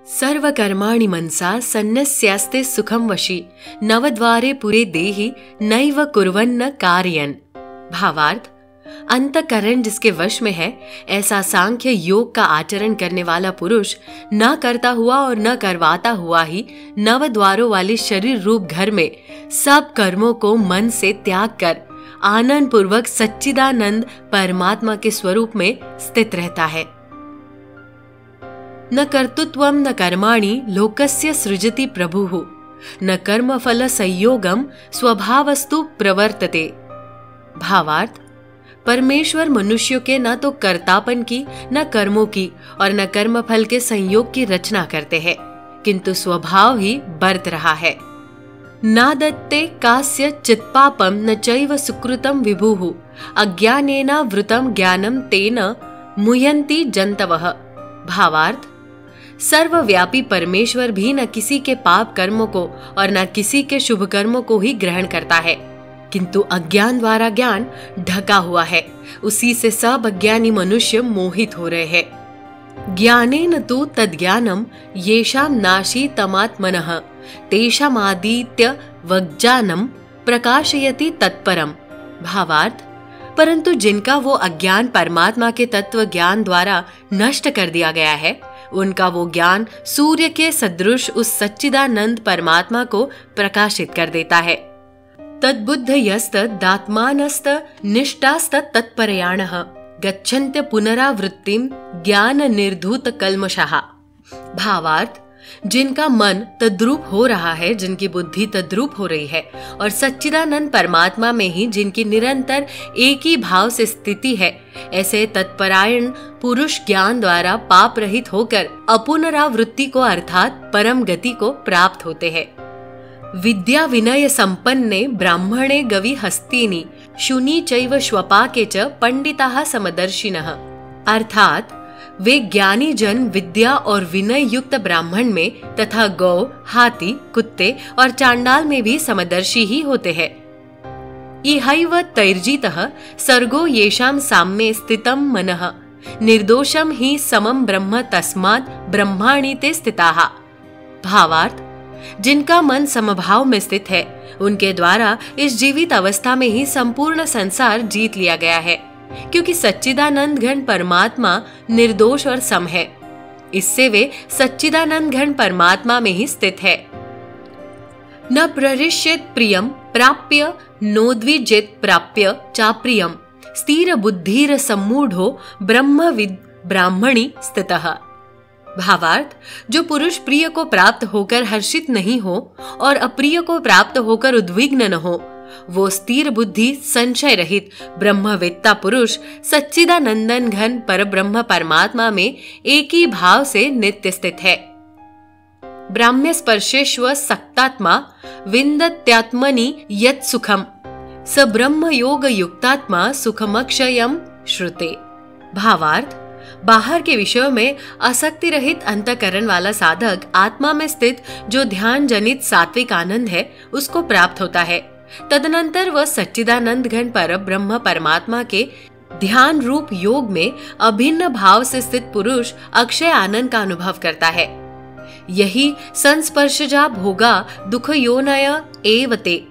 सर्वकर्माणि मनसा सन्न्यस्यास्ते सुखम वशी नवद्वारे पुरे देहि नैव कुर्वन्न कार्यन। भावार्थ, अंतकरण जिसके वश में है ऐसा सांख्य योग का आचरण करने वाला पुरुष न करता हुआ और न करवाता हुआ ही नवद्वारों वाले शरीर रूप घर में सब कर्मों को मन से त्याग कर आनंद पूर्वक सच्चिदानंद परमात्मा के स्वरूप में स्थित रहता है। न कर्तृत्वम न कर्माणि लोकस्य सृजति प्रभुः न कर्मफल संयोगम स्वभावस्तु प्रवर्तते। भावार्थ, परमेश्वर मनुष्यों के न तो कर्तापन की, न कर्मों की और न कर्मफल के संयोग की रचना करते हैं, किंतु स्वभाव ही बरत रहा है। न दत्ते कास्य चित्पापम न चैव सुकृतम विभुः अज्ञानेन वृतम ज्ञानम तेन मुह्यन्ति जन्तवः। भावार्थ, सर्वव्यापी परमेश्वर भी न किसी के पाप कर्मों को और न किसी के शुभ कर्मों को ही ग्रहण करता है, किंतु अज्ञान द्वारा ज्ञान ढका हुआ है, उसी से सब अज्ञानी मनुष्य मोहित हो रहे हैं। ज्ञानेन तु तद्ज्ञानम येषां नाशी तमात्मनः तेषामादित्य वज्जानम प्रकाशयति तत्परम। भावार्थ, परंतु जिनका वो अज्ञान परमात्मा के तत्व ज्ञान द्वारा नष्ट कर दिया गया है, उनका वो ज्ञान सूर्य के सदृश उस सच्चिदानंद परमात्मा को प्रकाशित कर देता है। तद्बुद्धयस्त दात्मानस्त निष्ठास्त तत्परयाणः गच्छन्त्य पुनरावृत्तिम ज्ञान निर्धूत कल्मषः। भावार्थ, जिनका मन तद्रूप हो रहा है, जिनकी बुद्धि तद्रूप हो रही है और सच्चिदानंद परमात्मा में ही जिनकी निरंतर एक ही भाव से स्थिति है, ऐसे तत्परायण पुरुष ज्ञान द्वारा पाप रहित होकर अपुनरावृत्ति को अर्थात परम गति को प्राप्त होते हैं। विद्या विनय संपन्ने ब्राह्मणे गवि हस्तिनि शुनि चैव श्वपाके च पंडिताः समदर्शिनः। अर्थात वे ज्ञानी जन विद्या और विनय युक्त ब्राह्मण में तथा गौ, हाथी, कुत्ते और चांडाल में भी समदर्शी ही होते हैं। इहैव तैर्जितः सर्गो येषां साम्ये स्थितं मनः निर्दोषम ही समम ब्रह्म तस्मात् ब्रह्माणि ते स्थिताः। भावार्थ, जिनका मन समभाव में स्थित है, उनके द्वारा इस जीवित अवस्था में ही संपूर्ण संसार जीत लिया गया है, क्योंकि सच्चिदानंद घन परमात्मा निर्दोष और सम है। इससे वे सच्चिदानंद घन परमात्मा में ही स्थित है। न प्ररिष्येत प्रियम प्राप्य नोद्विजेत प्राप्य चाप्रियम स्थिर बुद्धिर सम्मूढ़ो ब्रह्मविद ब्राह्मणी स्थितः। भावार्थ, जो पुरुष प्रिय को प्राप्त होकर हर्षित नहीं हो और अप्रिय को प्राप्त होकर उद्विग्न न हो, वो स्थिर बुद्धि संशय रहित ब्रह्मवेत्ता पुरुष सच्चिदानंदन घन परब्रह्म परमात्मा में एक ही भाव से नित्य स्थित है। ब्राह्म्य स्पर्शेष्व सक्तात्मा विन्दत्यात्मनि यत् सुखम स ब्रह्म योग युक्तात्मा सुखमक्षयम श्रुते। भावार्थ, बाहर के विषयों में आसक्ति रहित अंतकरण वाला साधक आत्मा में स्थित जो ध्यान जनित सात्विक आनंद है, उसको प्राप्त होता है। तदनंतर वह सच्चिदानंद घन पर ब्रह्म परमात्मा के ध्यान रूप योग में अभिन्न भाव से स्थित पुरुष अक्षय आनंद का अनुभव करता है। यही संस्पर्शजा भोगा दुख योनय एवते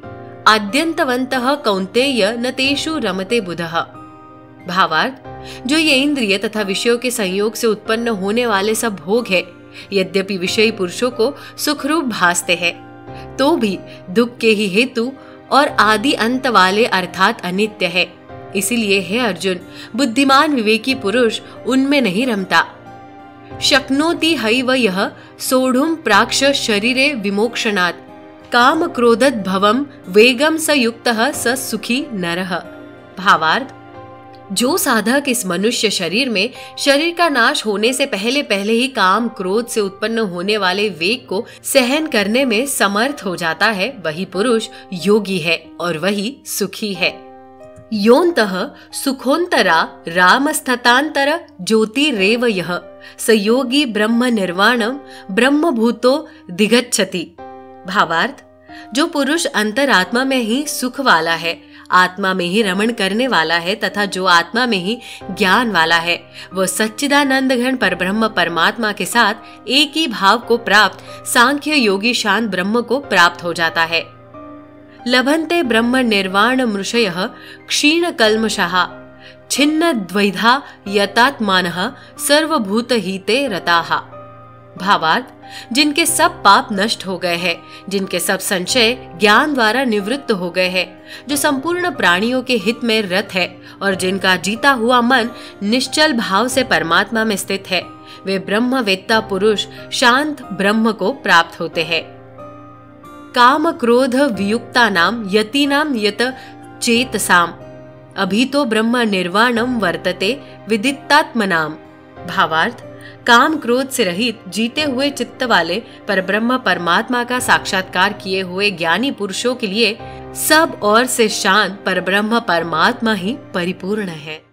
आद्यंतवन्तः कौन्तेय न तेषु रमते बुधः। भावार्थ, जो ये इंद्रिय तथा विषयों के संयोग से उत्पन्न होने वाले सब भोग है, यद्यपि विषयी पुरुषों को सुखरूप भासते हैं, तो भी दुख के ही हेतु और आदि अंत वाले अर्थात अनित्य है। इसीलिए हे अर्जुन, बुद्धिमान विवेकी पुरुष उनमें नहीं रमता। शक्नोति हैव यः सोढुं प्राक्ष शरीरे विमोक्षणात् काम क्रोधत भवम वेगम स युक्तः स सुखी नरः। भावार्थ, जो साधक इस मनुष्य शरीर में शरीर का नाश होने से पहले पहले ही काम क्रोध से उत्पन्न होने वाले वेग को सहन करने में समर्थ हो जाता है, वही पुरुष योगी है और वही सुखी है। योन्तः सुखोन्तरा रामस्थतान्तर ज्योतिरेव यः स योगी ब्रह्म निर्वाणम ब्रह्मभूतो दिगच्छति। भावार्थ, जो पुरुष अंतरात्मा में ही सुख वाला है, आत्मा में ही रमण करने वाला है तथा जो आत्मा में ही ज्ञान वाला है वो सच्चिदानंद घन परब्रह्म परमात्मा के साथ एक ही भाव को प्राप्त सांख्य योगी शांत ब्रह्म को प्राप्त हो जाता है। लभन्ते ब्रह्म निर्वाण मृषयः क्षीण कल्मषः छिन्न द्वैधा यतात्मानः सर्वभूत हिते रताः। भावार्थ, जिनके सब पाप नष्ट हो गए हैं, जिनके सब संशय ज्ञान द्वारा निवृत्त हो गए हैं, जो संपूर्ण प्राणियों के हित में रत है और जिनका जीता हुआ मन निश्चल भाव से परमात्मा में स्थित है, वे ब्रह्मवेत्ता पुरुष शांत ब्रह्म को प्राप्त होते हैं। काम क्रोध वियुक्तानां यतीनां यत चेतसाम अभितो ब्रह्म निर्वाणम वर्तते विदितात्मनाम। भावार्थ, काम क्रोध से रहित जीते हुए चित्त वाले परब्रह्म परमात्मा का साक्षात्कार किए हुए ज्ञानी पुरुषों के लिए सब और से शांत परब्रह्म परमात्मा ही परिपूर्ण है।